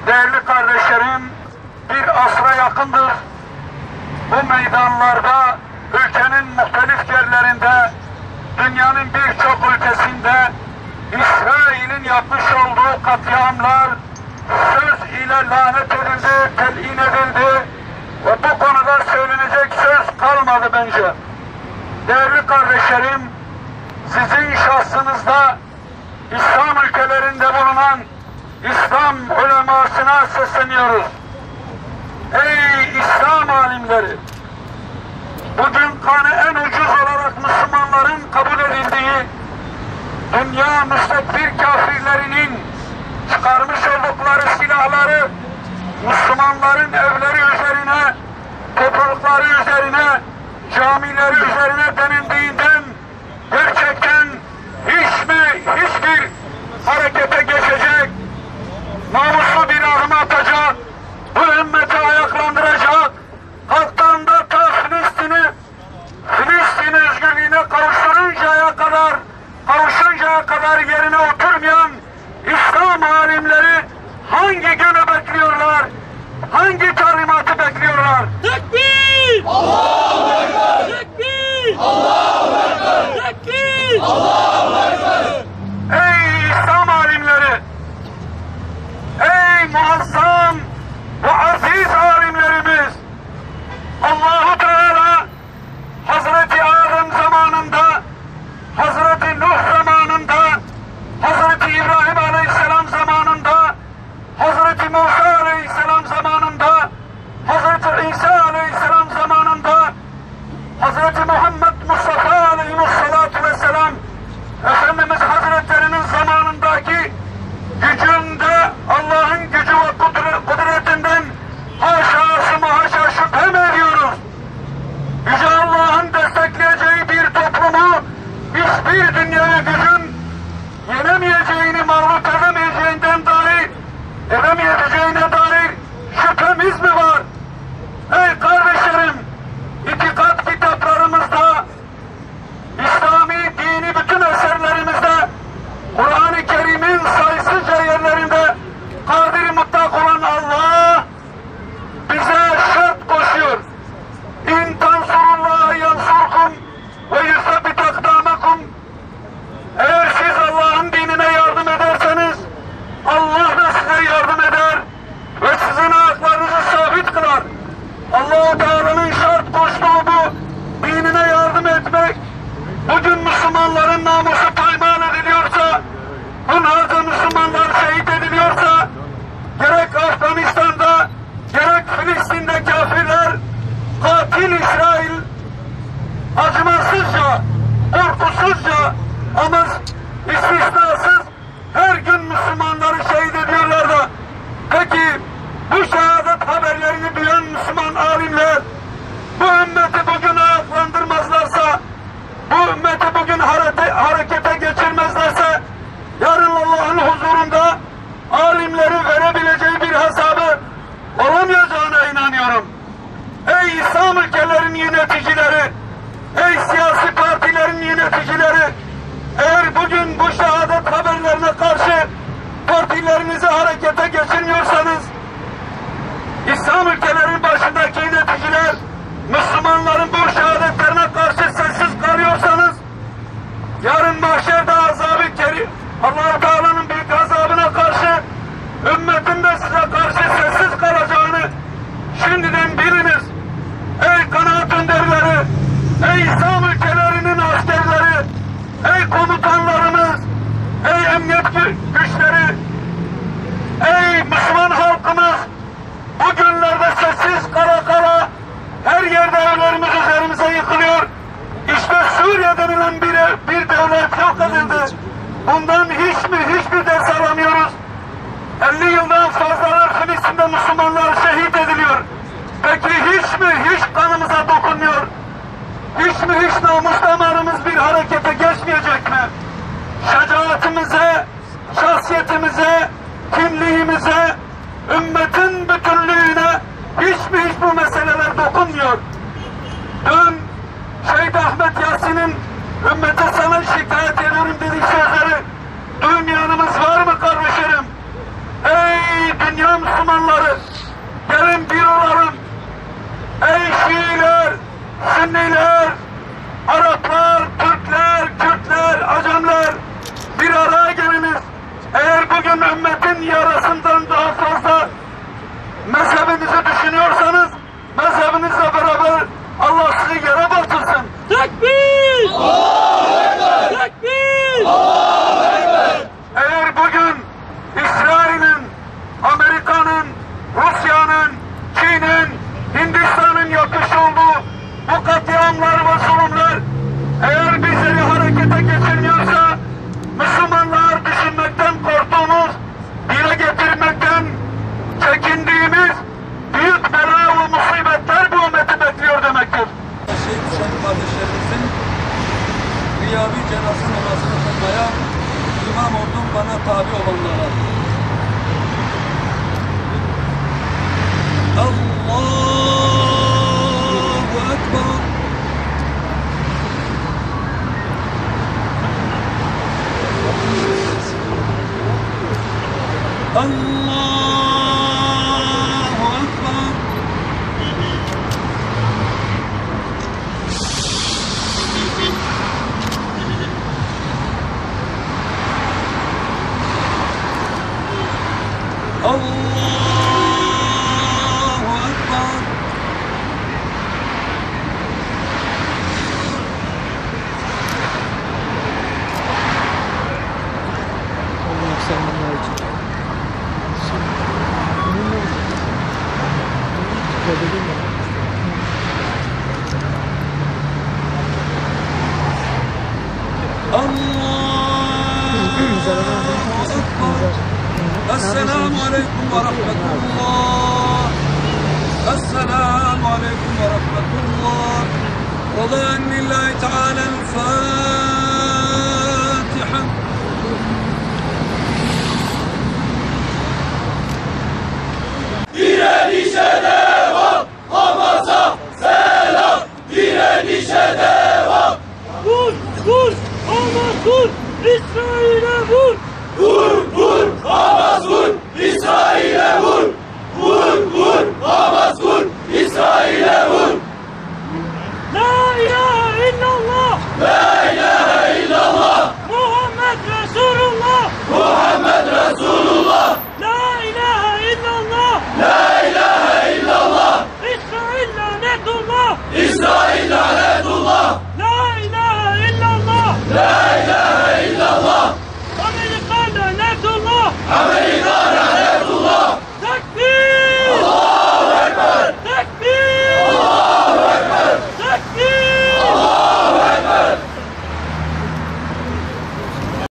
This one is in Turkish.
Değerli kardeşlerim, bir asra yakındır bu meydanlarda, ülkenin muhtelif yerlerinde, dünyanın birçok ülkesinde İsrail'in yapmış olduğu katliamlar söz ile lanet edildi, telin edildi ve bu konuda söylenecek söz kalmadı bence. Değerli kardeşlerim, sizin şahsınızda İslam ülkelerinde bulunan İslam ulemasına sesleniyoruz. Ey İslam alimleri! Bugün kanı en ucuz olarak Müslümanların kabul edildiği, dünya müstekbir kafirlerinin çıkarmış oldukları silahları Müslümanların evleri üzerine, toplulukları üzerine, camileri üzerine denildiğinden gerçekten hiçbir harekete geçecek, namuslu bir adım atacak, bu ümmeti ayaklandıracak, halktan da ta Filistin özgürlüğüne kavuşuncaya kadar yerine oturmayan İslam alimleri hangi günü bekliyorlar, hangi talimatı bekliyorlar? Tekbir! Allahu Ekber! Tekbir! Allahu Ekber! Tekbir! Allahu Ekber! Ey İslam alimleri! Ey muazzam ve aziz alimlerimiz! Allah-u Teala Hazreti Adem zamanında, Hazreti Nuh zamanında, Hazreti İbrahim Aleyhisselam zamanında, Hazreti Musa Aleyhisselam zamanında, Hazreti İsa Aleyhisselam zamanında, Hazreti Muhammed Mustafa Aleyhisselatü Vesselam Efendimiz Hazretlerinin zamanındaki gücünde, Allah'ın gücü ve kudretinden haşası mahaşa şüphe mi ediyoruz? Yüce Allah'ın destekleyeceği bir toplumu hiçbir dünyaya gücün yenemeyeceğini, mağlup edemeyeceğine dair şüphemiz mi var? Ey kardeşlerim, itikat kitaplarımızda, İslami dini bütün eserlerimizde, Kur'an-ı Kerim'in sayısızca yerlerinde kadir-i mutlak olan Allah bize şart koşuyor. İn tansurullaha yansurkum ve yusabbit akdamakum. Eğer siz Allah'ın dinine yardım ederseniz Allah da size yardım eder ve sizin ayaklarınızı sabit kılar. Allah-u Teala'nın şart koştuğu bu dinine yardım etmek, bugün Müslümanların namusu paymal ediliyorsa, bunlarca Müslümanlar şehit ediliyorsa, gerek Afganistan'da, gerek Filistin'de kafirler, katil İsrail acımasızca, korkusuzca ama istisnasız her gün Müslümanları şehit ediyorlar da, peki bu şehadet haberlerini duyan Müslüman alimler bu ümmeti bugün ayaklandırmazlarsa, bu ümmeti bugün harekete geçirmezlerse, yarın Allah'ın huzurunda alimleri verebileceği bir hesabı olamayacağına inanıyorum. Ey İslam ülkelerinin yöneticileri, ey siyasi partilerin yöneticileri, eğer bugün bu şehadet haberlerine karşı partilerinizi harekete geçirmiyorsanız, İslam ülkelerinin başındaki yöneticiler, Müslümanların bu şehadetlerine karşı sessiz kalıyorsanız, yarın mahşerde azab-ı kerim, Allah-u Teala'nın büyük azabına karşı, ümmetin de size karşı sessiz kalacağını şimdiden biliniz. Ey kanaat önderleri, ey İslam ülkelerinin askerleri, ey komutanlarımız, ey emniyet güçleri, ey Müslüman halkımız, bugünlerde sessiz kala her yerde evlerimiz üzerimize yıkılıyor. İşte Suriye denilen bir devlet yok edildi. Bundan hiçbir ders alamıyoruz. 50 yıldan fazlalar Filistin'de Müslümanlar şehit ediliyor. Peki hiç kanımıza dokunmuyor? Hiç namus damarımız bir harekete geçmeyecek mi? Şecaatimize, şahsiyetimize, kimliğimize, ümmetin bütünlüğüne hiç bu meseleler dokunmuyor? Dün Şehit Ahmet Yasin'in ümmete sana şikayet ediyorum dediği sözleri duymayanımız var mı kardeşlerim? Ey dünya Müslümanları! Allahu Ekber. Allahu Ekber. Allah selamlar için. Esselamu Aleyküm ve Rahmetullah. Esselamu Aleyküm ve Rahmetullah. Rıdan lillahi Teala'l-Fatiha. Direnişe devam, Hamas'a selam. Direnişe devam. Vur, vur, Hamas vur, İsrail'e vur. Vur, vur, Hamas vur, İsrail'e vur. Vur, vur, Hamas vur, İsrail'e vur. La ilahe illallah. La ilahe illallah. Muhammed Resulullah. Muhammed Resulullah. La ilahe illallah. La ilahe illallah. İsrail lanetullah. İsrail lanetullah. La ilahe illallah. La ilahe illallah. Amerika lanetullah. Amerika